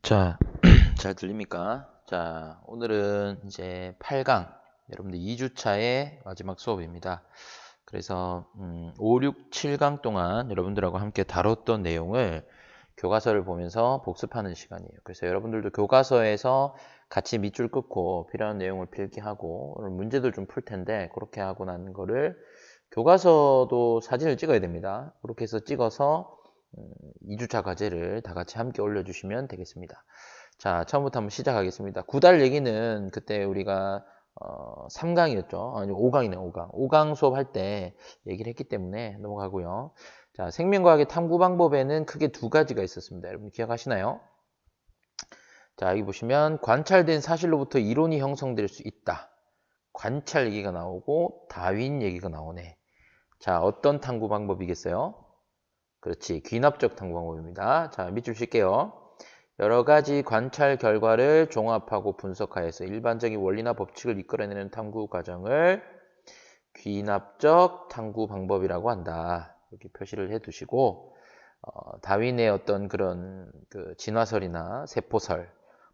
자, 잘 들립니까? 자, 오늘은 이제 8강, 여러분들 2주차의 마지막 수업입니다. 그래서 5, 6, 7강 동안 여러분들하고 함께 다뤘던 내용을 교과서를 보면서 복습하는 시간이에요. 그래서 여러분들도 교과서에서 같이 밑줄 긋고 필요한 내용을 필기하고 오늘 문제도 좀 풀 텐데 그렇게 하고 난 거를 교과서도 사진을 찍어야 됩니다. 그렇게 해서 찍어서 2주차 과제를 다 같이 함께 올려주시면 되겠습니다. 자, 처음부터 한번 시작하겠습니다. 구달 얘기는 그때 우리가 3강이었죠. 아니 5강이네, 5강. 5강 수업할 때 얘기를 했기 때문에 넘어가고요. 자, 생명과학의 탐구 방법에는 크게 두 가지가 있었습니다. 여러분 기억하시나요? 자, 여기 보시면 관찰된 사실로부터 이론이 형성될 수 있다. 관찰 얘기가 나오고 다윈 얘기가 나오네. 자, 어떤 탐구 방법이겠어요? 그렇지, 귀납적 탐구 방법입니다. 자, 밑줄 칠게요. 여러 가지 관찰 결과를 종합하고 분석하여서 일반적인 원리나 법칙을 이끌어내는 탐구 과정을 귀납적 탐구 방법이라고 한다. 이렇게 표시를 해두시고 다윈의 어떤 그런 그 진화설이나 세포설,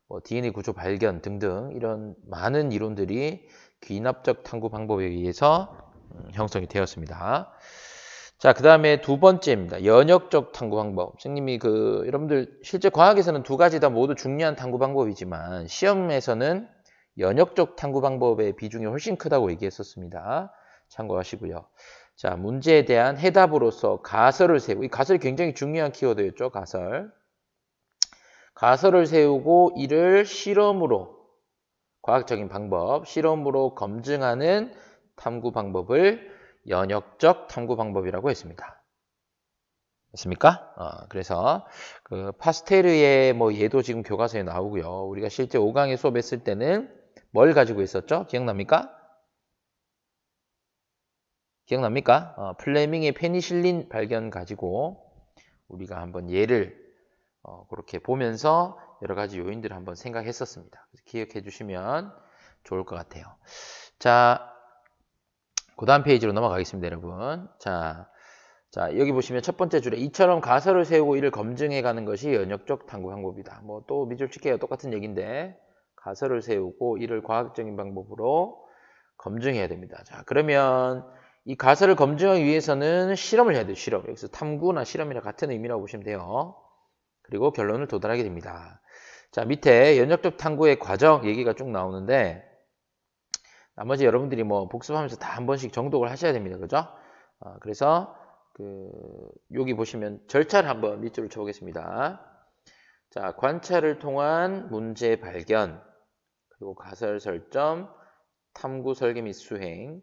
뭐 DNA 구조 발견 등등 이런 많은 이론들이 귀납적 탐구 방법에 의해서 형성이 되었습니다. 자, 그 다음에 두 번째입니다. 연역적 탐구 방법. 선생님이 여러분들 실제 과학에서는 두 가지 다 모두 중요한 탐구 방법이지만 시험에서는 연역적 탐구 방법의 비중이 훨씬 크다고 얘기했었습니다. 참고하시고요. 자, 문제에 대한 해답으로서 가설을 세우고, 이 가설이 굉장히 중요한 키워드였죠, 가설. 가설을 세우고 이를 실험으로, 과학적인 방법, 실험으로 검증하는 탐구 방법을 연역적 탐구 방법이라고 했습니다. 맞습니까? 그래서 그 파스테르의 뭐 얘도 지금 교과서에 나오고요. 우리가 실제 5강에 수업했을 때는 뭘 가지고 있었죠? 기억납니까? 기억납니까? 플레밍의 페니실린 발견 가지고 우리가 한번 얘를 그렇게 보면서 여러 가지 요인들을 한번 생각했었습니다. 기억해 주시면 좋을 것 같아요. 자, 그 다음 페이지로 넘어가겠습니다, 여러분. 자, 여기 보시면 첫 번째 줄에 이처럼 가설을 세우고 이를 검증해 가는 것이 연역적 탐구 방법이다. 뭐 또 밑줄 칠게요. 똑같은 얘기인데 가설을 세우고 이를 과학적인 방법으로 검증해야 됩니다. 자, 그러면 이 가설을 검증하기 위해서는 실험을 해야 돼요. 실험. 여기서 탐구나 실험이랑 같은 의미라고 보시면 돼요. 그리고 결론을 도달하게 됩니다. 자, 밑에 연역적 탐구의 과정 얘기가 쭉 나오는데 나머지 여러분들이 뭐 복습하면서 다 한 번씩 정독을 하셔야 됩니다. 그죠? 그래서 여기 보시면 절차를 한번 밑줄을 쳐보겠습니다. 자, 관찰을 통한 문제 발견, 그리고 가설 설정, 탐구 설계 및 수행,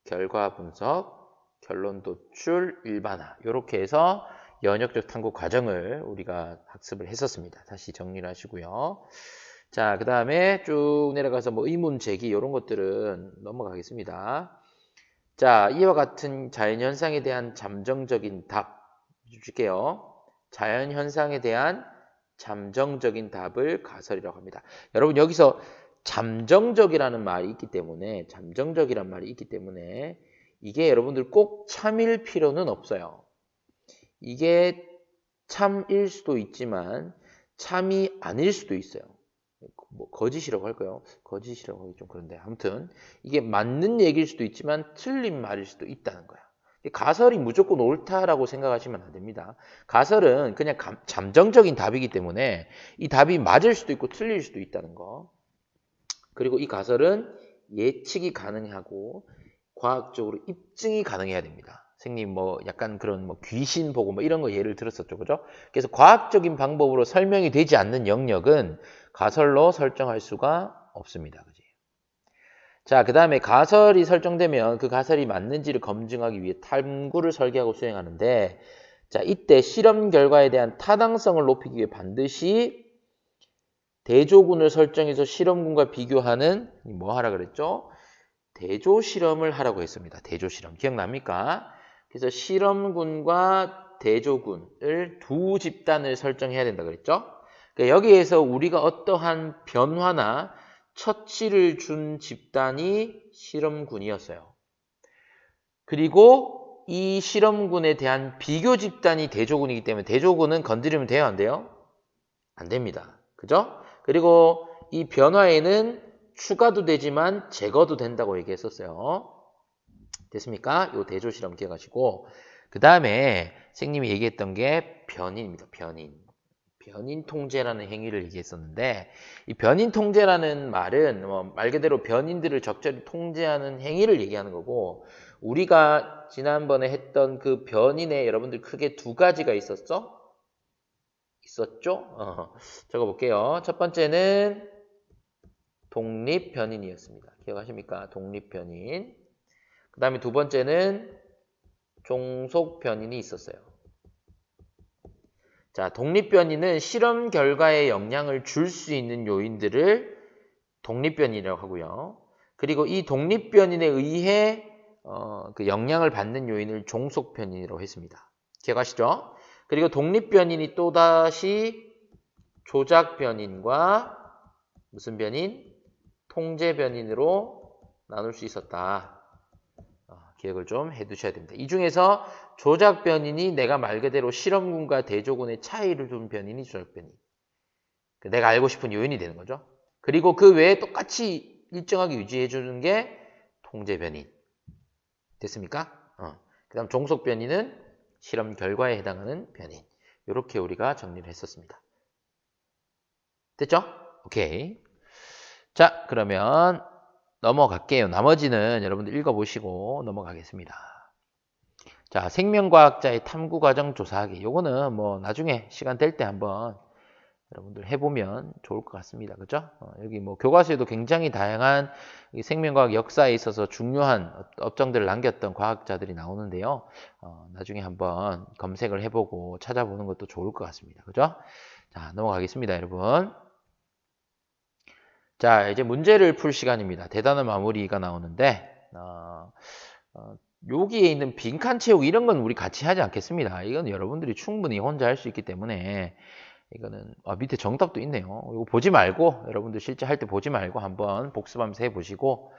결과 분석, 결론 도출, 일반화 이렇게 해서 연역적 탐구 과정을 우리가 학습을 했었습니다. 다시 정리를 하시고요. 자, 그 다음에 쭉 내려가서 뭐 의문 제기 이런 것들은 넘어가겠습니다. 자, 이와 같은 자연현상에 대한 잠정적인 답 줄게요. 자연현상에 대한 잠정적인 답을 가설이라고 합니다. 여러분 여기서 잠정적이라는 말이 있기 때문에 이게 여러분들 꼭 참일 필요는 없어요. 이게 참일 수도 있지만 참이 아닐 수도 있어요. 뭐 거짓이라고 할까요? 거짓이라고 하기 좀 그런데 아무튼 이게 맞는 얘기일 수도 있지만 틀린 말일 수도 있다는 거야. 가설이 무조건 옳다라고 생각하시면 안 됩니다. 가설은 그냥 잠정적인 답이기 때문에 이 답이 맞을 수도 있고 틀릴 수도 있다는 거. 그리고 이 가설은 예측이 가능하고 과학적으로 입증이 가능해야 됩니다. 선생님 뭐 약간 그런 뭐 귀신 보고 뭐 이런 거 예를 들었었죠. 그죠? 그래서 과학적인 방법으로 설명이 되지 않는 영역은 가설로 설정할 수가 없습니다. 그지? 자, 그 다음에 가설이 설정되면 그 가설이 맞는지를 검증하기 위해 탐구를 설계하고 수행하는데 자, 이때 실험 결과에 대한 타당성을 높이기 위해 반드시 대조군을 설정해서 실험군과 비교하는 뭐 하라 그랬죠? 대조 실험을 하라고 했습니다. 대조 실험. 기억납니까? 그래서 실험군과 대조군을 두 집단을 설정해야 된다 그랬죠? 그러니까 여기에서 우리가 어떠한 변화나 처치를 준 집단이 실험군이었어요. 그리고 이 실험군에 대한 비교 집단이 대조군이기 때문에 대조군은 건드리면 돼요? 안 돼요? 안 됩니다. 그죠? 그리고 이 변화에는 추가도 되지만 제거도 된다고 얘기했었어요. 됐습니까? 요 대조 실험 기억하시고 그 다음에 선생님이 얘기했던 게 변인입니다. 변인 통제라는 행위를 얘기했었는데 이 변인 통제라는 말은 말 그대로 변인들을 적절히 통제하는 행위를 얘기하는 거고 우리가 지난번에 했던 그 변인에 여러분들 크게 두 가지가 있었죠? 적어볼게요. 첫 번째는 독립변인이었습니다. 기억하십니까? 독립변인. 그 다음에 두 번째는 종속변인이 있었어요. 자, 독립변인은 실험 결과에 영향을 줄 수 있는 요인들을 독립변인이라고 하고요. 그리고 이 독립변인에 의해 그 영향을 받는 요인을 종속변인이라고 했습니다. 기억하시죠? 그리고 독립변인이 또다시 조작변인과 무슨 변인? 통제변인으로 나눌 수 있었다. 기억을 좀 해두셔야 됩니다. 이 중에서 조작변인이 내가 말 그대로 실험군과 대조군의 차이를 둔 변인이 조작변인. 내가 알고 싶은 요인이 되는 거죠. 그리고 그 외에 똑같이 일정하게 유지해주는 게 통제변인. 됐습니까? 그 다음 종속변인은 실험 결과에 해당하는 변인. 이렇게 우리가 정리를 했었습니다. 됐죠? 오케이. 자, 그러면 넘어갈게요. 나머지는 여러분들 읽어보시고 넘어가겠습니다. 자, 생명과학자의 탐구과정 조사하기. 요거는 뭐 나중에 시간 될 때 한번 여러분들 해보면 좋을 것 같습니다. 그죠? 여기 뭐 교과서에도 굉장히 다양한 생명과학 역사에 있어서 중요한 업적들을 남겼던 과학자들이 나오는데요. 나중에 한번 검색을 해보고 찾아보는 것도 좋을 것 같습니다. 그죠? 자, 넘어가겠습니다, 여러분. 자, 이제 문제를 풀 시간입니다. 대단한 마무리가 나오는데 여기에 있는 빈칸 채우기 이런 건 우리 같이 하지 않겠습니다. 이건 여러분들이 충분히 혼자 할 수 있기 때문에 이거는 밑에 정답도 있네요. 이거 보지 말고 여러분들 실제 할 때 보지 말고 한번 복습하면서 해보시고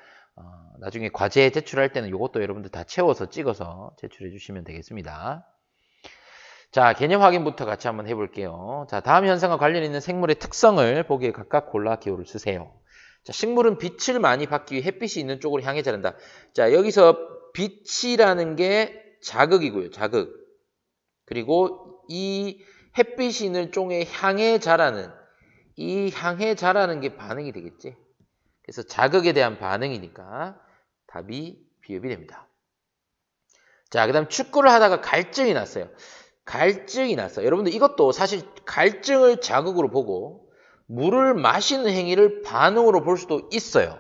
나중에 과제 제출할 때는 이것도 여러분들 다 채워서 찍어서 제출해 주시면 되겠습니다. 자, 개념 확인부터 같이 한번 해볼게요. 자, 다음 현상과 관련 있는 생물의 특성을 보기에 각각 골라 기호를 쓰세요. 자, 식물은 빛을 많이 받기 위해 햇빛이 있는 쪽으로 향해 자란다. 자, 여기서 빛이라는 게 자극이고요. 자극. 그리고 이 햇빛이 있는 쪽에 향해 자라는 이 향해 자라는 게 반응이 되겠지. 그래서 자극에 대한 반응이니까 답이 비읍이 됩니다. 자, 그 다음 축구를 하다가 갈증이 났어요. 갈증이 났어요. 여러분들 이것도 사실 갈증을 자극으로 보고 물을 마시는 행위를 반응으로 볼 수도 있어요.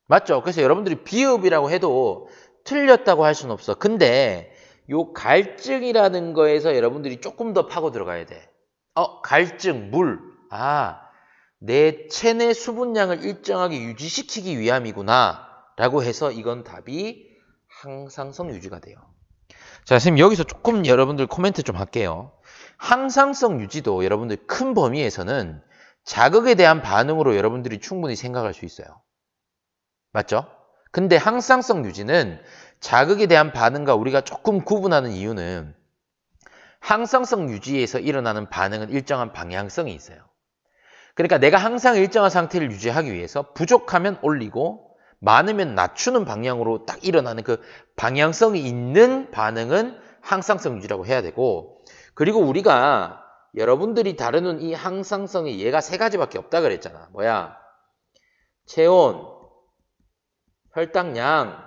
맞죠? 그래서 여러분들이 비읍이라고 해도 틀렸다고 할 수는 없어. 근데 요 갈증이라는 거에서 여러분들이 조금 더 파고 들어가야 돼. 갈증, 물. 내 체내 수분량을 일정하게 유지시키기 위함이구나. 라고 해서 이건 답이 항상성 유지가 돼요. 자, 선생님 여기서 조금 여러분들 코멘트 좀 할게요. 항상성 유지도 여러분들 큰 범위에서는 자극에 대한 반응으로 여러분들이 충분히 생각할 수 있어요. 맞죠? 근데 항상성 유지는 자극에 대한 반응과 우리가 조금 구분하는 이유는 항상성 유지에서 일어나는 반응은 일정한 방향성이 있어요. 그러니까 내가 항상 일정한 상태를 유지하기 위해서 부족하면 올리고 많으면 낮추는 방향으로 딱 일어나는 그 방향성이 있는 반응은 항상성 유지라고 해야 되고 그리고 우리가 여러분들이 다루는 이 항상성이 얘가 세 가지밖에 없다 그랬잖아. 뭐야? 체온, 혈당량,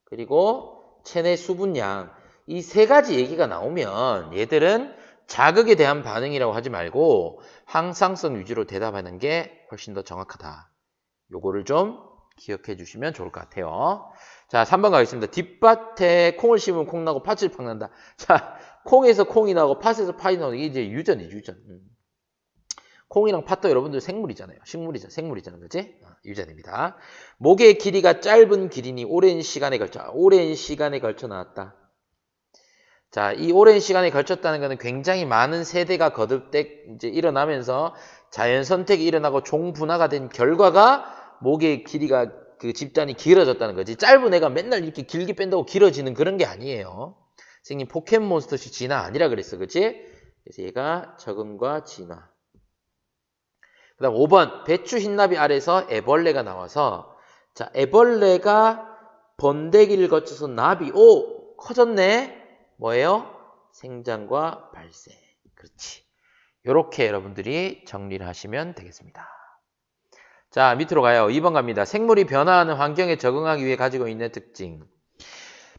그리고 체내 수분량 이 세 가지 얘기가 나오면 얘들은 자극에 대한 반응이라고 하지 말고 항상성 유지로 대답하는 게 훨씬 더 정확하다. 요거를 좀 기억해 주시면 좋을 것 같아요. 자, 3번 가겠습니다. 뒷밭에 콩을 심으면 콩 나고 팥을 팍 난다. 자, 콩에서 콩이 나고 팥에서 팥이 나오는 게 이제 유전이죠, 유전. 콩이랑 팥도 여러분들 생물이잖아요. 생물이잖아요. 그치? 유전입니다. 목의 길이가 짧은 기린이 오랜 시간에 걸쳐 나왔다. 자, 이 오랜 시간에 걸쳤다는 것은 굉장히 많은 세대가 거듭돼 이제 일어나면서 자연 선택이 일어나고 종분화가 된 결과가 목의 길이가 그 집단이 길어졌다는 거지. 짧은 애가 맨날 이렇게 길게 뺀다고 길어지는 그런 게 아니에요. 선생님 포켓몬스터식 진화 아니라 그랬어. 그치? 그래서 얘가 적응과 진화. 그 다음 5번 배추 흰나비 아래서 애벌레가 나와서 자 애벌레가 번데기를 거쳐서 나비 오 커졌네. 뭐예요? 생장과 발생. 그렇지. 요렇게 여러분들이 정리를 하시면 되겠습니다. 자 밑으로 가요. 2번 갑니다. 생물이 변화하는 환경에 적응하기 위해 가지고 있는 특징.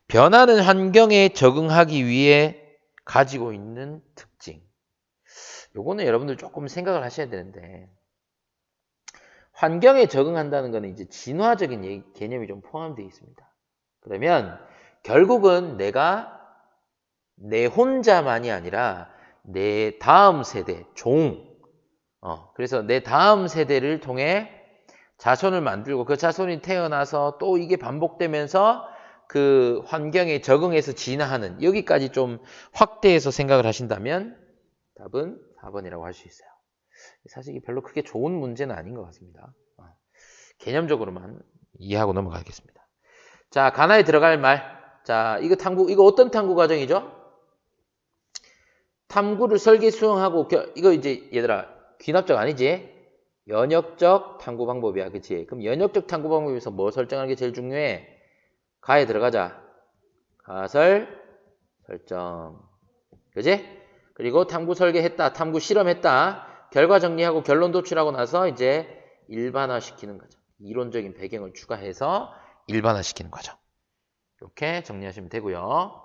변하는 환경에 적응하기 위해 가지고 있는 특징. 요거는 여러분들 조금 생각을 하셔야 되는데 환경에 적응한다는 거는 이제 진화적인 개념이 좀 포함되어 있습니다. 그러면 결국은 내가 내 혼자만이 아니라 내 다음 세대, 그래서 내 다음 세대를 통해 자손을 만들고 그 자손이 태어나서 또 이게 반복되면서 그 환경에 적응해서 진화하는 여기까지 좀 확대해서 생각을 하신다면 답은 4번이라고 할 수 있어요. 사실 이게 별로 크게 좋은 문제는 아닌 것 같습니다. 개념적으로만 이해하고 넘어가겠습니다. 자, 가나에 들어갈 말. 자, 이거 어떤 탐구 과정이죠? 탐구를 설계 수행하고, 이거 이제, 얘들아, 귀납적 아니지? 연역적 탐구 방법이야. 그치? 그럼 연역적 탐구 방법에서 뭐 설정하는 게 제일 중요해? 가에 들어가자. 가설, 설정. 그지? 그리고 탐구 설계했다. 탐구 실험했다. 결과 정리하고 결론 도출하고 나서 이제 일반화시키는 거죠. 이론적인 배경을 추가해서 일반화시키는 거죠. 이렇게 정리하시면 되고요.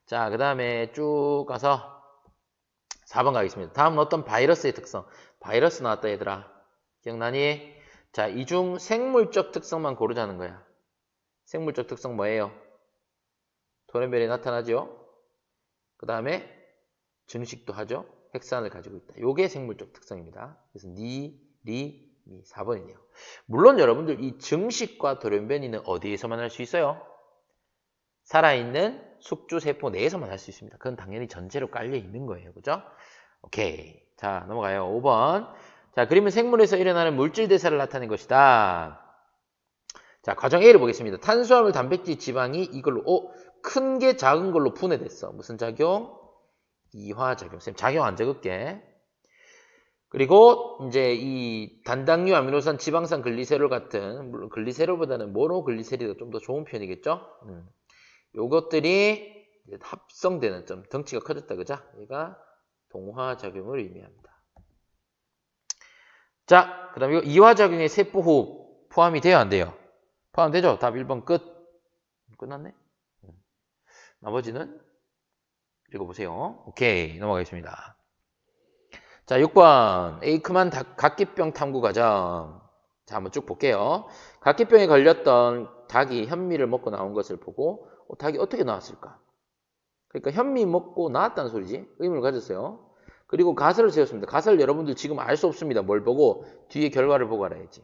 자, 그 다음에 쭉 가서 4번 가겠습니다. 다음은 어떤 바이러스의 특성. 바이러스 나왔다 얘들아. 기억나니? 자, 이 중 생물적 특성만 고르자는 거야. 생물적 특성 뭐예요? 돌연변이 나타나죠? 그 다음에 증식도 하죠? 핵산을 가지고 있다. 요게 생물적 특성입니다. 그래서 니, 리, 미 4번이네요. 물론 여러분들 이 증식과 돌연변이는 어디에서만 할 수 있어요? 살아있는 숙주세포 내에서만 할 수 있습니다. 그건 당연히 전체로 깔려 있는 거예요. 그죠? 오케이. 자, 넘어가요. 5번. 자, 그림은 생물에서 일어나는 물질 대사를 나타낸 것이다. 자, 과정 A를 보겠습니다. 탄수화물, 단백질, 지방이 이걸로 큰 게 작은 걸로 분해됐어. 무슨 작용? 이화작용. 쌤 작용 안 적을게. 그리고 이제 이 단당류, 아미노산, 지방산, 글리세롤 같은 물론 글리세롤보다는 모노글리세리가 좀 더 좋은 편이겠죠? 요것들이 합성되는 점, 덩치가 커졌다, 그죠? 얘가 동화작용을 의미합니다. 자, 그 다음 이거 이화작용의 세포호흡 포함이 돼요, 안 돼요? 포함되죠? 답 1번 끝. 끝났네? 나머지는 읽어보세요. 오케이, 넘어가겠습니다. 자, 6번 에이크만 각기병 탐구 과정. 자, 한번 쭉 볼게요. 각기병에 걸렸던 닭이 현미를 먹고 나온 것을 보고 닭이 어떻게 나왔을까? 그러니까 현미 먹고 나왔다는 소리지. 의문을 가졌어요. 그리고 가설을 세웠습니다. 가설 여러분들 지금 알 수 없습니다. 뭘 보고? 뒤에 결과를 보고 알아야지.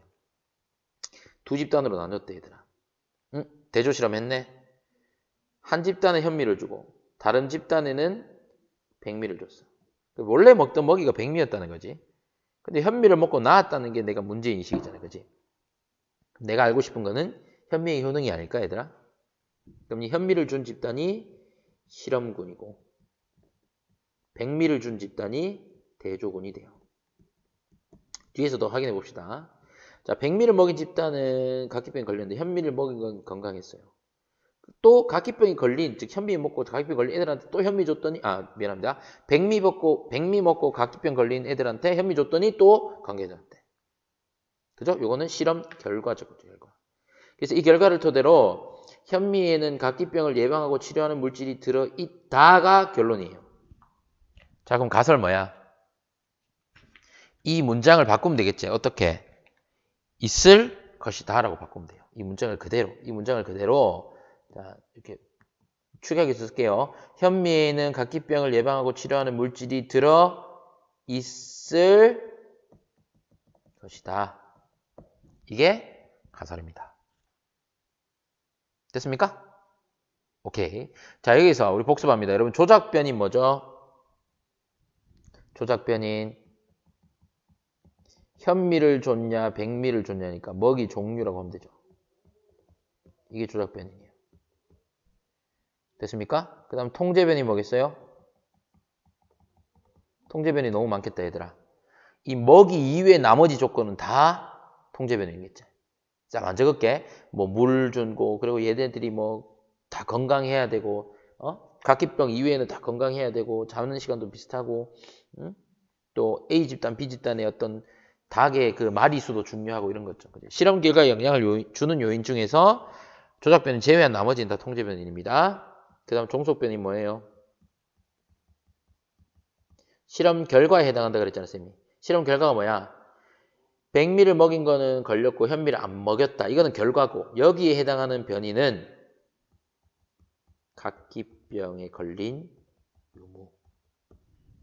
두 집단으로 나눴대 얘들아. 응? 대조실험 했네. 한 집단은 현미를 주고 다른 집단에는 백미를 줬어. 원래 먹던 먹이가 백미였다는 거지. 근데 현미를 먹고 나왔다는 게 내가 문제인식이잖아. 그지? 내가 알고 싶은 거는 현미의 효능이 아닐까 얘들아? 그럼 이 현미를 준 집단이 실험군이고 백미를 준 집단이 대조군이 돼요. 뒤에서도 확인해 봅시다. 자, 백미를 먹인 집단은 각기병에 걸렸는데 현미를 먹인 건 건강했어요. 또 각기병이 걸린, 즉 현미 먹고 각기병 걸린 애들한테 또 현미 줬더니 미안합니다. 백미 먹고 각기병 걸린 애들한테 현미 줬더니 또 관계자한테. 그죠? 요거는 실험 결과죠. 결과. 그래서 이 결과를 토대로 현미에는 각기병을 예방하고 치료하는 물질이 들어있다가 결론이에요. 자, 그럼 가설 뭐야? 이 문장을 바꾸면 되겠지. 어떻게? 있을 것이다 라고 바꾸면 돼요. 이 문장을 그대로 자, 이렇게 축약해서 쓸게요. 현미에는 각기병을 예방하고 치료하는 물질이 들어있을 것이다. 이게 가설입니다. 됐습니까? 오케이. 자, 여기서 우리 복습합니다. 여러분, 조작변인 뭐죠? 조작변인 현미를 줬냐, 백미를 줬냐니까 먹이 종류라고 하면 되죠. 이게 조작변인이에요. 됐습니까? 그 다음 통제변이 뭐겠어요? 통제변이 너무 많겠다, 얘들아. 이 먹이 이외의 나머지 조건은 다 통제 변형이겠지. 자, 먼저 적을게. 뭐 물 준고 그리고 얘네들이 뭐 다 건강해야 되고 각기병 이외에는 다 건강해야 되고 자는 시간도 비슷하고 응? 또 A 집단, B 집단의 어떤 닭의 그 마리수도 중요하고 이런 거죠. 실험 결과에 영향을 주는 요인 중에서 조작변은 제외한 나머지는 다 통제 변인입니다. 그 다음 종속변이 뭐예요? 실험 결과에 해당한다 그랬잖아, 쌤이. 실험 결과가 뭐야? 백미를 먹인 거는 걸렸고 현미를 안 먹였다. 이거는 결과고 여기에 해당하는 변이는 각기병에 걸린 유무.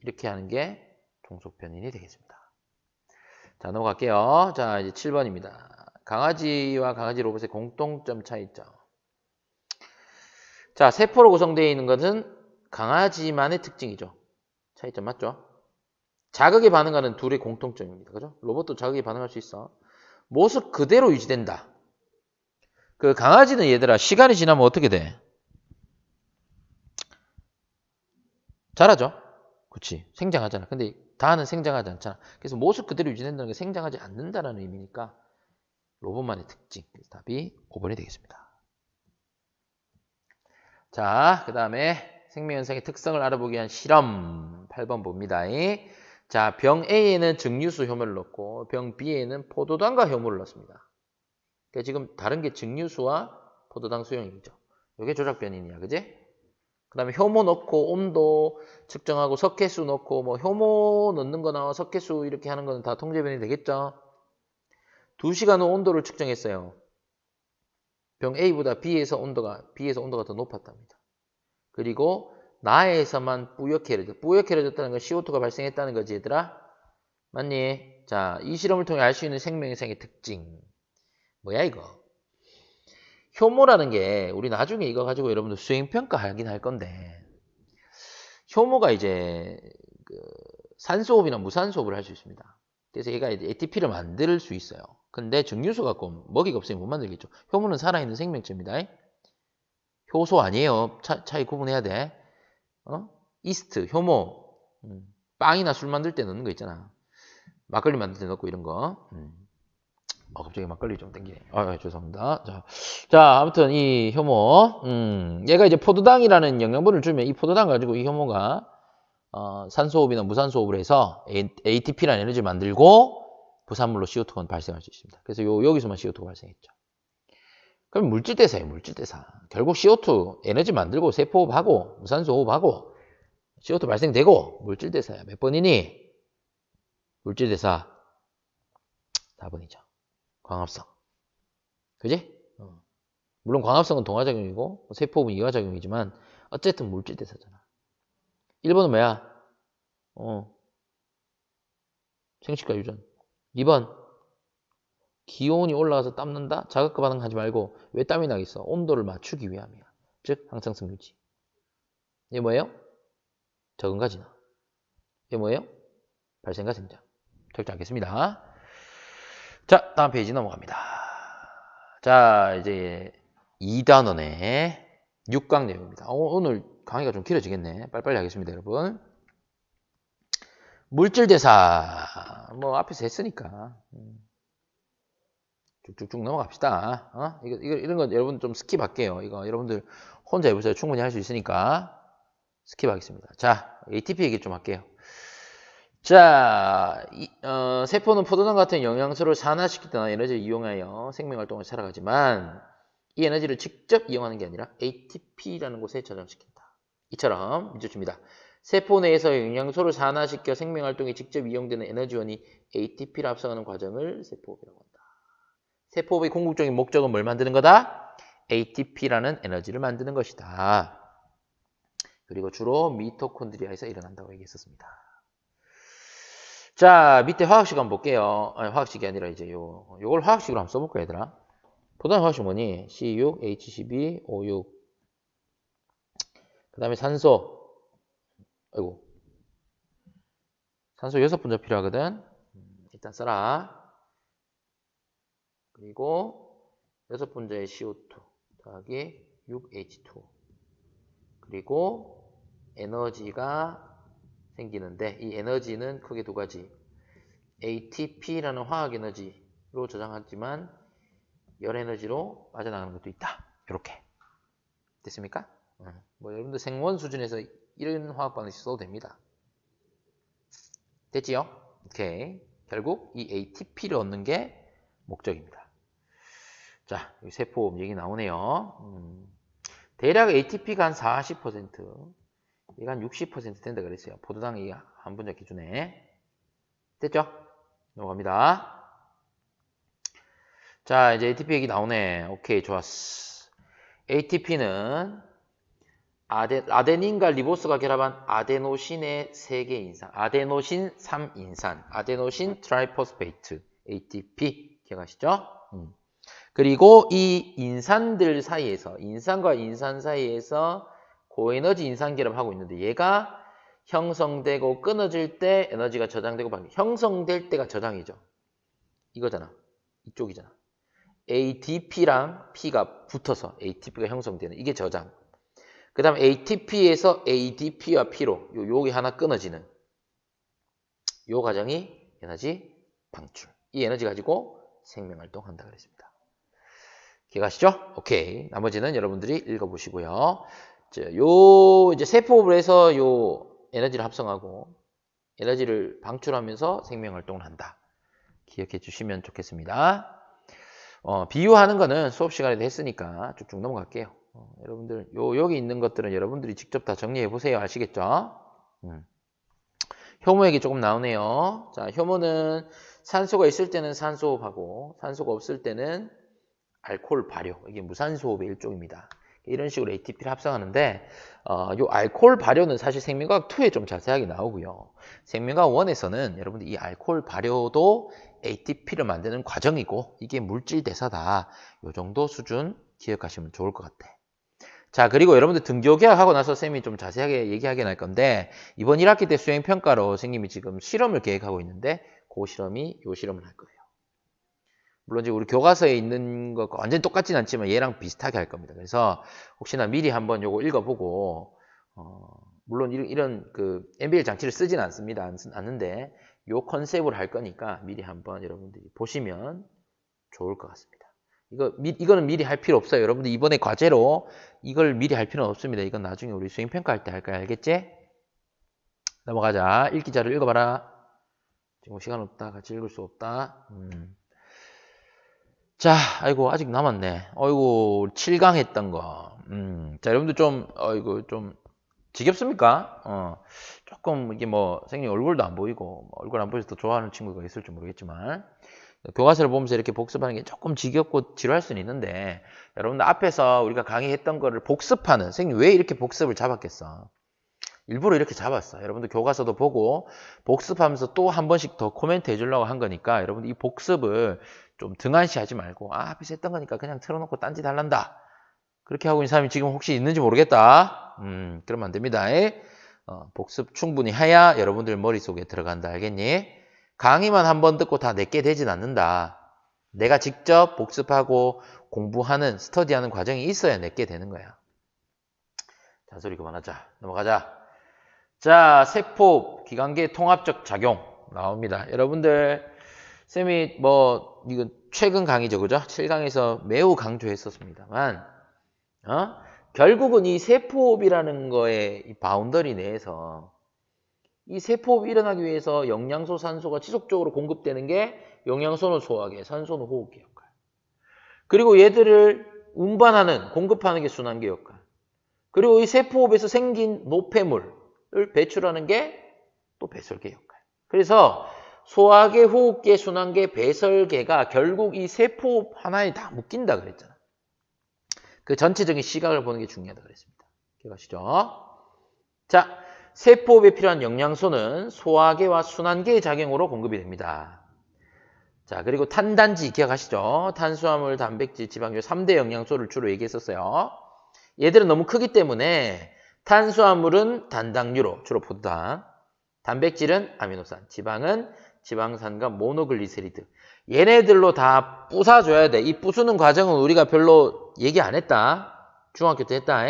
이렇게 하는 게 종속변인이 되겠습니다. 자, 넘어갈게요. 자, 이제 7번입니다. 강아지와 강아지 로봇의 공통점 차이점. 자, 세포로 구성되어 있는 것은 강아지만의 특징이죠. 차이점 맞죠? 자극에 반응하는 둘의 공통점입니다. 그죠? 로봇도 자극에 반응할 수 있어. 모습 그대로 유지된다. 그 강아지는 얘들아 시간이 지나면 어떻게 돼? 자라죠? 그치. 생장하잖아. 근데 다는 생장하지 않잖아. 그래서 모습 그대로 유지된다는 게 생장하지 않는다는 의미니까 로봇만의 특징. 그래서 답이 5번이 되겠습니다. 자, 그 다음에 생명현상의 특성을 알아보기 위한 실험 8번 봅니다. 자, 병 A에는 증류수 효모를 넣고 병 B에는 포도당과 효모를 넣습니다. 그러니까 지금 다른 게 증류수와 포도당 수용이죠. 이게 조작 변인이야. 그지? 그 다음에 효모 넣고 온도 측정하고 석회수 넣고 뭐 효모 넣는 거나 석회수 이렇게 하는 거는 다 통제 변이 되겠죠. 2시간 후 온도를 측정했어요. 병 A보다 B에서 온도가 더 높았답니다. 그리고 나에서만 뿌옇게 해졌다는 건 CO2가 발생했다는 거지 얘들아. 맞니? 자, 이 실험을 통해 알 수 있는 생명현상의 특징. 뭐야 이거? 효모라는 게 우리 나중에 이거 가지고 여러분들 수행평가 하긴 할 건데 효모가 이제 그 산소호흡이나 무산소호흡을 할 수 있습니다. 그래서 얘가 이제 ATP를 만들 수 있어요. 근데 증류수 갖고 먹이가 없으면 못 만들겠죠. 효모는 살아있는 생명체입니다. 효소 아니에요. 차이 구분해야 돼. 이스트, 효모, 빵이나 술 만들 때 넣는 거 있잖아. 막걸리 만들 때 넣고 이런 거. 갑자기 막걸리 좀 땡기네. 죄송합니다. 자, 아무튼 이 효모, 얘가 이제 포도당이라는 영양분을 주면 이 포도당 가지고 이 효모가 산소호흡이나 무산소호흡을 해서 ATP라는 에너지를 만들고 부산물로 CO2가 발생할 수 있습니다. 그래서 여기서만 CO2가 발생했죠. 그럼 물질대사예요, 물질대사. 결국 CO2 에너지 만들고 세포호흡하고 무산소호흡하고 CO2 발생되고 물질대사야. 몇 번이니? 물질대사 4번이죠. 광합성. 그지? 물론 광합성은 동화작용이고 세포호흡은 이화작용이지만 어쨌든 물질대사잖아. 1번은 뭐야? 생식과 유전. 2번 기온이 올라가서 땀난다? 자극과 반응하지 말고 왜 땀이 나겠어? 온도를 맞추기 위함이야. 즉 항상성 유지. 이게 뭐예요? 적응과 진화. 이게 뭐예요? 발생과 생장. 적지 않겠습니다. 자, 다음 페이지 넘어갑니다. 자, 이제 2단원의 6강 내용입니다. 오늘 강의가 좀 길어지겠네. 빨리빨리 하겠습니다, 여러분. 물질대사. 뭐 앞에서 했으니까. 쭉쭉쭉 넘어갑시다. 이런 거 여러분 좀 스킵할게요. 이거 여러분들 혼자 해보세요. 충분히 할 수 있으니까. 스킵하겠습니다. 자, ATP 얘기 좀 할게요. 자, 세포는 포도당 같은 영양소를 산화시키거나 에너지를 이용하여 생명활동을 살아가지만 이 에너지를 직접 이용하는 게 아니라 ATP라는 곳에 저장시킨다. 이처럼 문제 줍니다. 세포 내에서 영양소를 산화시켜 생명활동에 직접 이용되는 에너지원이 ATP를 합성하는 과정을 세포호흡이라고 한다. 세포호흡의 궁극적인 목적은 뭘 만드는 거다? ATP라는 에너지를 만드는 것이다. 그리고 주로 미토콘드리아에서 일어난다고 얘기했었습니다. 자, 밑에 화학식 한번 볼게요. 화학식이 아니라 이제 요걸 화학식으로 한번 써볼까, 얘들아? 포도당 화학식 뭐니? C6, H12, O6. 그 다음에 산소. 산소 6분자 필요하거든. 일단 써라. 그리고 6분자의 CO2 더하기 6H2. 그리고 에너지가 생기는데 이 에너지는 크게 두 가지. ATP라는 화학 에너지로 저장하지만 열 에너지로 빠져나가는 것도 있다. 이렇게 됐습니까? 뭐 여러분들 생원 수준에서 이런 화학 방식 써도 됩니다. 됐지요? 오케이. 결국 이 ATP를 얻는 게 목적입니다. 자, 여기 세포 얘기 나오네요. 대략 ATP가 한 40%, 얘가 한 60% 된다 그랬어요. 포도당 이 한 분자 기준에. 됐죠? 넘어갑니다. 자, 이제 ATP 얘기 나오네. 오케이, 좋았어. ATP는 아데닌과 리보스가 결합한 아데노신의 3개 인산, 아데노신 3인산, 아데노신 트라이포스페이트, ATP 기억하시죠? 그리고 이 인산들 사이에서, 인산과 인산 사이에서 고에너지 인산 결합하고 있는데 얘가 형성되고 끊어질 때 에너지가 저장되고 형성될 때가 저장이죠. 이거잖아. 이쪽이잖아. ADP랑 P가 붙어서 ATP가 형성되는 이게 저장. 그 다음 ATP에서 ADP와 P로 요게 하나 끊어지는 요 과정이 에너지 방출. 이 에너지 가지고 생명활동한다 그랬습니다. 기억하시죠? 오케이. 나머지는 여러분들이 읽어보시고요. 요 이제 세포를 해서 요 에너지를 합성하고 에너지를 방출하면서 생명활동을 한다. 기억해 주시면 좋겠습니다. 비유하는 거는 수업 시간에도 했으니까 쭉쭉 넘어갈게요. 여러분들 여기 있는 것들은 여러분들이 직접 다 정리해 보세요. 아시겠죠? 효모 얘기 조금 나오네요. 자, 효모는 산소가 있을 때는 산소호흡하고 산소가 없을 때는 알코올 발효. 이게 무산소호흡의 일종입니다. 이런 식으로 ATP를 합성하는데 요 알코올 발효는 사실 생명과학 2에 좀 자세하게 나오고요. 생명과학 1에서는 여러분들 이 알코올 발효도 ATP를 만드는 과정이고 이게 물질 대사다. 요 정도 수준 기억하시면 좋을 것 같아. 자, 그리고 여러분들 등교 계약하고 나서 쌤이 좀 자세하게 얘기하게 할 건데 이번 1학기 때 수행평가로 선생님이 지금 실험을 계획하고 있는데 그 실험이 요 실험을 할 거예요. 물론 이제 우리 교과서에 있는 것과 완전히 똑같진 않지만 얘랑 비슷하게 할 겁니다. 그래서 혹시나 미리 한번 요거 읽어보고 물론 이런 그 MBL 장치를 쓰진 않는데 요 컨셉으로 할 거니까 미리 한번 여러분들이 보시면 좋을 것 같습니다. 이거는 미리 할 필요 없어요. 여러분들 이번에 과제로 이걸 미리 할 필요는 없습니다. 이건 나중에 우리 수행평가할 때 할 거야. 알겠지? 넘어가자. 읽기 자료 읽어봐라. 지금 시간 없다. 같이 읽을 수 없다. 자, 아이고 아직 남았네. 어이구 7강 했던 거. 자, 여러분들 좀 지겹습니까? 조금 이게 뭐 선생님 얼굴도 안 보이고 얼굴 안 보여서 더 좋아하는 친구가 있을지 모르겠지만 교과서를 보면서 이렇게 복습하는 게 조금 지겹고 지루할 수는 있는데 여러분들 앞에서 우리가 강의했던 거를 복습하는 선생님 왜 이렇게 복습을 잡았겠어? 일부러 이렇게 잡았어. 여러분들 교과서도 보고 복습하면서 또 한 번씩 더 코멘트 해주려고 한 거니까 여러분들 이 복습을 좀 등한시하지 말고 앞에서 했던 거니까 그냥 틀어놓고 딴짓 할란다. 그렇게 하고 있는 사람이 지금 혹시 있는지 모르겠다. 그러면 안 됩니다. 복습 충분히 해야 여러분들 머릿속에 들어간다. 알겠니? 강의만 한 번 듣고 다 내게 되진 않는다. 내가 직접 복습하고 공부하는, 스터디하는 과정이 있어야 내게 되는 거야. 잔소리 그만하자. 넘어가자. 자, 세포 기관계 통합적 작용 나옵니다. 여러분들 쌤이 이거 최근 강의죠, 그죠? 7강에서 매우 강조했었습니다만 결국은 이 세포호흡이라는 거의 이 바운더리 내에서 이 세포호흡이 일어나기 위해서 영양소, 산소가 지속적으로 공급되는 게 영양소는 소화계, 산소는 호흡계 역할. 그리고 얘들을 운반하는, 공급하는 게 순환계 역할. 그리고 이 세포호흡에서 생긴 노폐물을 배출하는 게 또 배설계 역할. 그래서 소화계, 호흡계, 순환계, 배설계가 결국 이 세포호흡 하나에 다 묶인다 그랬잖아. 그 전체적인 시각을 보는 게 중요하다 그랬습니다. 기억하시죠? 자, 세포호흡에 필요한 영양소는 소화계와 순환계의 작용으로 공급이 됩니다. 자, 그리고 탄단지 기억하시죠? 탄수화물, 단백질, 지방류 3대 영양소를 주로 얘기했었어요. 얘들은 너무 크기 때문에 탄수화물은 단당류로 주로 포도당, 단백질은 아미노산, 지방은 지방산과 모노글리세리드. 얘네들로 다 부숴줘야 돼. 이 부수는 과정은 우리가 별로 얘기 안 했다. 중학교 때 했다.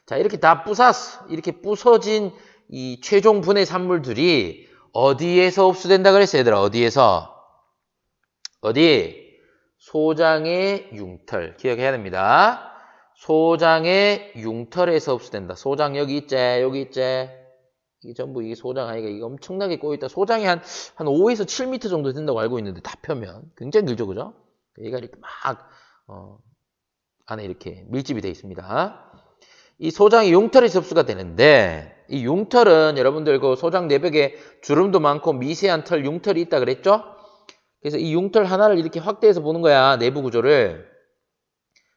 자, 이렇게 다 부쉈어. 이렇게 부서진 이 최종 분해 산물들이 어디에서 흡수된다 그랬어, 얘들아? 어디에서? 어디? 소장의 융털. 기억해야 됩니다. 소장의 융털에서 흡수된다. 소장 여기 있지? 여기 있지? 이게 전부 이게 소장 아이가 이게 엄청나게 꼬여있다. 소장이 한 5에서 7m 정도 된다고 알고 있는데 다 펴면 굉장히 길죠, 그죠? 얘가 이렇게 막 안에 이렇게 밀집이 되어 있습니다. 이 소장이 융털에서 흡수가 되는데 이 융털은 여러분들 그 소장 내벽에 주름도 많고 미세한 털 융털이 있다 그랬죠? 그래서 이 융털 하나를 이렇게 확대해서 보는 거야, 내부 구조를.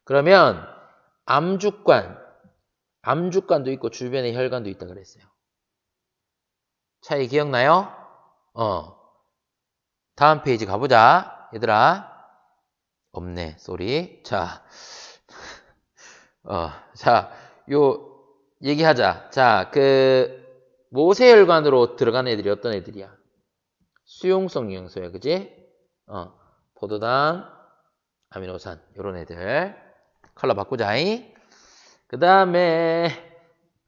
그러면 암주관도 있고 주변에 혈관도 있다 그랬어요. 차이 기억나요? 다음 페이지 가보자. 얘들아. 없네, 쏘리. 자, 얘기하자. 자, 모세혈관으로 들어간 애들이 어떤 애들이야? 수용성 영양소야, 그지? 포도당, 아미노산, 요런 애들. 컬러 바꾸자잉. 그 다음에,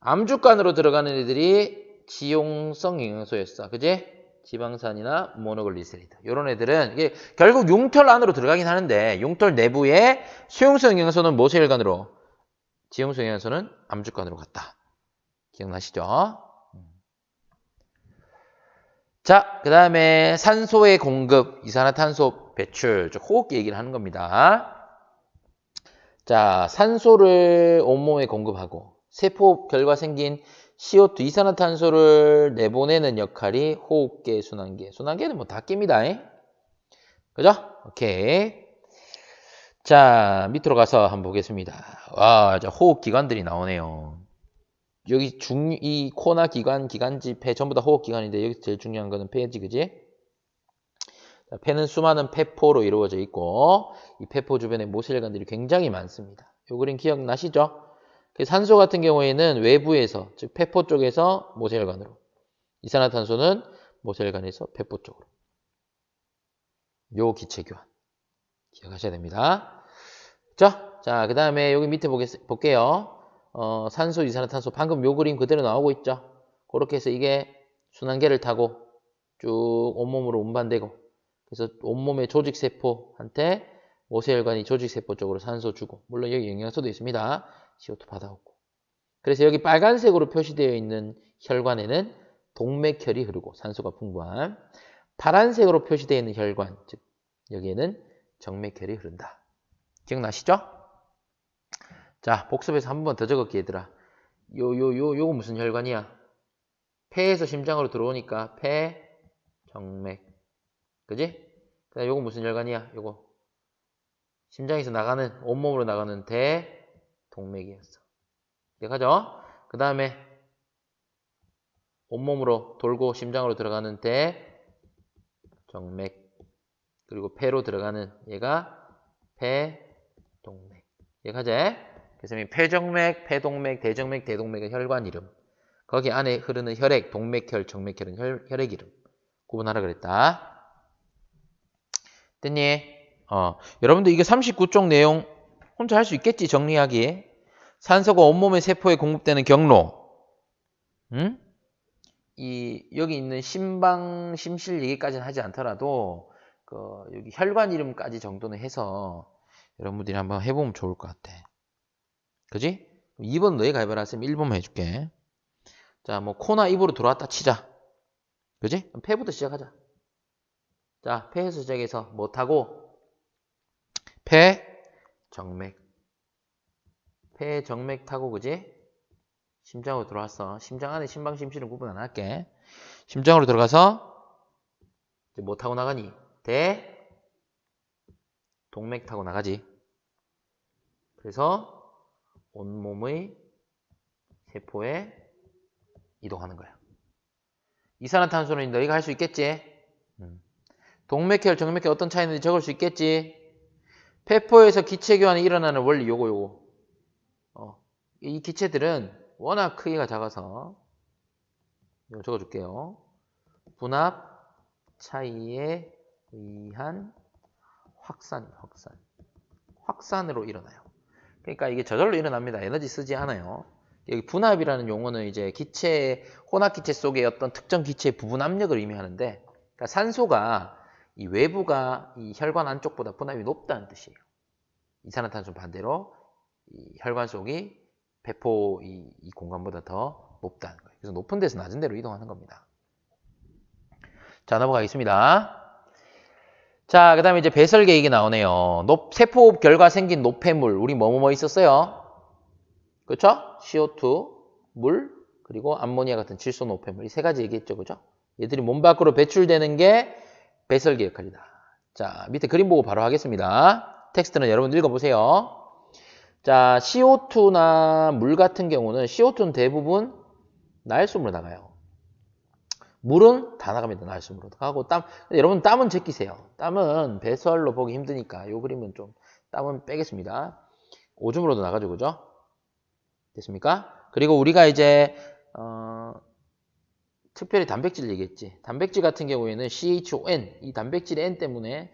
암주관으로 들어가는 애들이 지용성 영양소였어, 그지? 지방산이나 모노글리세리드. 요런 애들은, 이게 결국 융털 안으로 들어가긴 하는데, 융털 내부에 수용성 영양소는 모세혈관으로, 지용성 영양소는 암주관으로 갔다. 기억나시죠? 자, 그 다음에 산소의 공급, 이산화탄소 배출, 호흡기 얘기를 하는 겁니다. 자, 산소를 온몸에 공급하고 세포 결과 생긴 CO2, 이산화탄소를 내보내는 역할이 호흡계, 순환계. 순환계는 뭐 다 낍니다. 그죠? 오케이. 자, 밑으로 가서 한번 보겠습니다. 와, 자, 호흡기관들이 나오네요. 여기 이 코나 기관, 기관지, 폐 전부 다 호흡기관인데 여기서 제일 중요한 거는 폐지, 그지? 자, 폐는 수많은 폐포로 이루어져 있고 이 폐포 주변에 모세혈관들이 굉장히 많습니다. 요 그림 기억나시죠? 산소 같은 경우에는 외부에서, 즉 폐포 쪽에서 모세혈관으로, 이산화탄소는 모세혈관에서 폐포 쪽으로. 요 기체교환 기억하셔야 됩니다. 자, 그 다음에 여기 밑에 볼게요. 산소, 이산화탄소 방금 요 그림 그대로 나오고 있죠. 그렇게 해서 이게 순환계를 타고 쭉 온몸으로 운반되고 그래서 온몸의 조직세포한테 모세혈관이 조직세포 쪽으로 산소 주고 물론 여기 영양소도 있습니다. CO2 받아오고 그래서 여기 빨간색으로 표시되어 있는 혈관에는 동맥혈이 흐르고 산소가 풍부한 파란색으로 표시되어 있는 혈관 즉 여기에는 정맥혈이 흐른다. 기억나시죠? 자, 복습해서 한 번 더 적을게, 얘들아. 요거 무슨 혈관이야? 폐에서 심장으로 들어오니까 폐, 정맥. 그지? 그다음 요거 무슨 혈관이야? 요거. 심장에서 나가는, 온몸으로 나가는 대, 동맥이었어. 기억하죠? 그 다음에 온몸으로 돌고 심장으로 들어가는 대, 정맥. 그리고 폐로 들어가는 얘가 폐, 동맥. 기억하지? 그래서 폐정맥, 폐동맥, 대정맥, 대동맥은 혈관 이름. 거기 안에 흐르는 혈액, 동맥혈, 정맥혈은 혈액 이름. 구분하라 그랬다. 됐니? 여러분들 이게 39쪽 내용 혼자 할 수 있겠지, 정리하기. 산소가 온몸의 세포에 공급되는 경로. 응? 여기 있는 심방, 심실 얘기까지는 하지 않더라도, 여기 혈관 이름까지 정도는 해서 여러분들이 한번 해보면 좋을 것 같아. 그지? 2번 너희가 해봐라. 쌤 1번만 해줄게. 자, 뭐 코나 입으로 들어왔다 치자. 그지? 그럼 폐부터 시작하자. 자, 폐에서 시작해서 뭐 타고? 폐, 정맥. 폐, 정맥 타고, 그지? 심장으로 들어왔어. 심장 안에 심방, 심실은 구분 안 할게. 심장으로 들어가서 이제 뭐 타고 나가니? 대, 동맥 타고 나가지. 그래서 온몸의 세포에 이동하는 거야. 이산화탄소는 너희가 할 수 있겠지? 동맥혈, 정맥혈 어떤 차이인지 적을 수 있겠지? 폐포에서 기체교환이 일어나는 원리 요거. 이 기체들은 워낙 크기가 작아서 이거 적어줄게요. 분압 차이에 의한 확산으로 일어나요. 그러니까 이게 저절로 일어납니다. 에너지 쓰지 않아요. 여기 분압이라는 용어는 이제 기체, 혼합기체 속의 어떤 특정 기체의 부분 압력을 의미하는데, 그러니까 산소가 이 외부가 이 혈관 안쪽보다 분압이 높다는 뜻이에요. 이산화탄소 반대로 이 혈관 속이 배포 이 공간보다 더 높다는 거예요. 그래서 높은 데서 낮은 데로 이동하는 겁니다. 자, 넘어가겠습니다. 자, 그 다음에 이제 배설계 얘기 나오네요. 세포 결과 생긴 노폐물, 우리 뭐뭐 있었어요? 그렇죠? CO2, 물, 그리고 암모니아 같은 질소 노폐물. 이 세 가지 얘기했죠. 그죠? 얘들이 몸 밖으로 배출되는 게 배설계 역할이다. 자, 밑에 그림 보고 바로 하겠습니다. 텍스트는 여러분 읽어보세요. 자, CO2나 물 같은 경우는 CO2는 대부분 나일수으로 나가요. 물은 다 나갑니다. 나일수으로 나가고 여러분 땀은 제끼세요. 땀은 배설로 보기 힘드니까 이 그림은 좀 땀은 빼겠습니다. 오줌으로도 나가죠. 그죠? 됐습니까? 그리고 우리가 이제 특별히 단백질 얘기했지. 단백질 같은 경우에는 CHON, 이 단백질의 N 때문에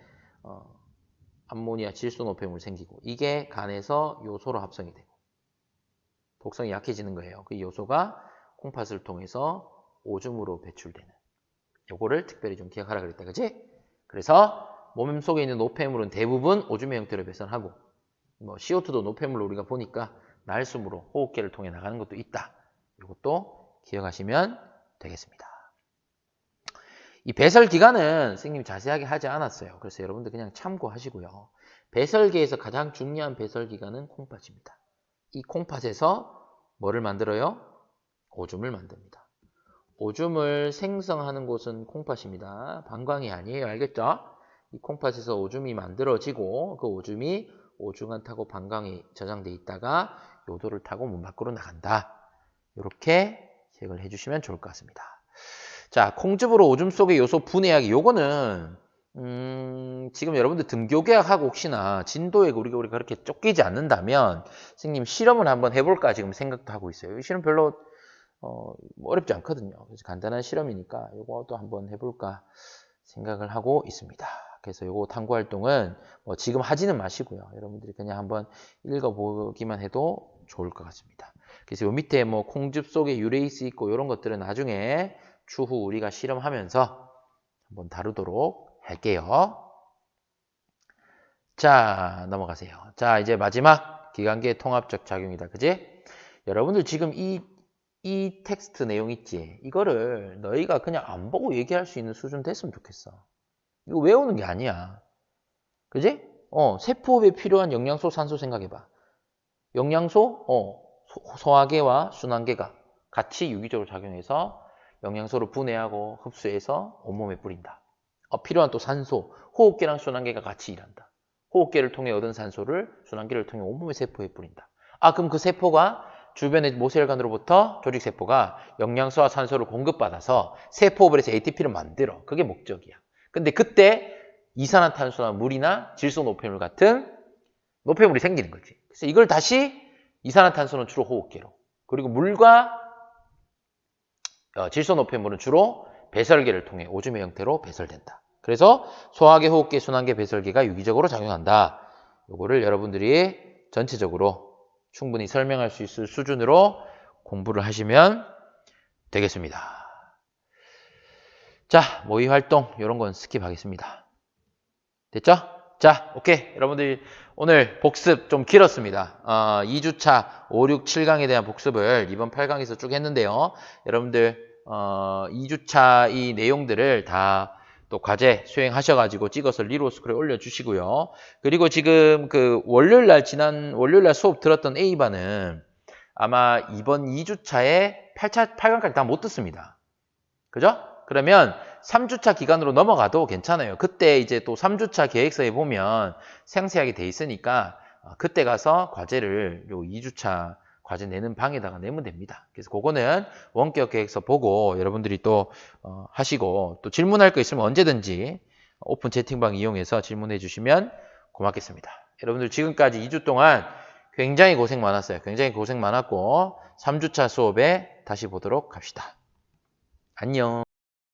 암모니아 질소 노폐물 생기고 이게 간에서 요소로 합성이 되고 독성이 약해지는 거예요. 그 요소가 콩팥을 통해서 오줌으로 배출되는. 요거를 특별히 좀 기억하라 그랬다. 그지? 그래서 몸 속에 있는 노폐물은 대부분 오줌의 형태로 배설하고 뭐 CO2도 노폐물로 우리가 보니까 날숨으로 호흡기를 통해 나가는 것도 있다. 이것도 기억하시면 되겠습니다. 이 배설 기간은 선생님이 자세하게 하지 않았어요. 그래서 여러분들 그냥 참고하시고요. 배설계에서 가장 중요한 배설 기간은 콩팥입니다. 이 콩팥에서 뭐를 만들어요? 오줌을 만듭니다. 오줌을 생성하는 곳은 콩팥입니다. 방광이 아니에요. 알겠죠? 이 콩팥에서 오줌이 만들어지고 그 오줌이 오중간 타고 방광이 저장돼 있다가 요도를 타고 몸 밖으로 나간다. 이렇게 기억을 해주시면 좋을 것 같습니다. 자, 콩즙으로 오줌 속의 요소 분해하기. 요거는 지금 여러분들 등교계약하고 혹시나 진도에 우리가 그렇게 쫓기지 않는다면 선생님 실험을 한번 해볼까 지금 생각도 하고 있어요. 이 실험 별로 어렵지 않거든요. 그래서 간단한 실험이니까 요것도 한번 해볼까 생각을 하고 있습니다. 그래서 요거 탐구 활동은 지금 하지는 마시고요. 여러분들이 그냥 한번 읽어보기만 해도 좋을 것 같습니다. 그래서 요 밑에 콩즙 속에 유레이스 있고 이런 것들은 나중에 추후 우리가 실험하면서 한번 다루도록 할게요. 자, 넘어가세요. 자, 이제 마지막 기관계 통합적 작용이다. 그지? 여러분들 지금 이 텍스트 내용 있지? 이거를 너희가 그냥 안 보고 얘기할 수 있는 수준 됐으면 좋겠어. 이거 외우는 게 아니야. 그지? 세포호흡에 필요한 영양소, 산소 생각해봐. 영양소, 소화계와 순환계가 같이 유기적으로 작용해서 영양소를 분해하고 흡수해서 온몸에 뿌린다. 필요한 또 산소, 호흡계랑 순환계가 같이 일한다. 호흡계를 통해 얻은 산소를 순환계를 통해 온몸의 세포에 뿌린다. 그럼 그 세포가 주변의 모세혈관으로부터 조직세포가 영양소와 산소를 공급받아서 세포호흡을 해서 ATP를 만들어. 그게 목적이야. 근데 그때 이산화탄소나 물이나 질소 노폐물 같은 노폐물이 생기는 거지. 그래서 이걸 다시 이산화탄소는 주로 호흡계로, 그리고 물과 질소 노폐물은 주로 배설계를 통해 오줌의 형태로 배설된다. 그래서 소화계, 호흡계, 순환계, 배설계가 유기적으로 작용한다. 요거를 여러분들이 전체적으로 충분히 설명할 수 있을 수준으로 공부를 하시면 되겠습니다. 자, 모의 활동 이런 건 스킵하겠습니다. 됐죠? 자, 오케이. 여러분들 오늘 복습 좀 길었습니다. 2주차 5, 6, 7강에 대한 복습을 이번 8강에서 쭉 했는데요. 여러분들 2주차 이 내용들을 다 또 과제 수행하셔가지고 찍어서 리로스쿨에 올려주시고요. 그리고 지금 그 지난 월요일날 수업 들었던 A반은 아마 이번 2주차에 8강까지 다 못 듣습니다. 그죠? 그러면 3주차 기간으로 넘어가도 괜찮아요. 그때 이제 또 3주차 계획서에 보면 상세하게 돼 있으니까 그때 가서 과제를 요 2주차 과제 내는 방에다가 내면 됩니다. 그래서 그거는 원격 계획서 보고 여러분들이 또 하시고, 또 질문할 거 있으면 언제든지 오픈 채팅방 이용해서 질문해 주시면 고맙겠습니다. 여러분들 지금까지 2주 동안 굉장히 고생 많았어요. 굉장히 고생 많았고 3주차 수업에 다시 보도록 합시다. 안녕.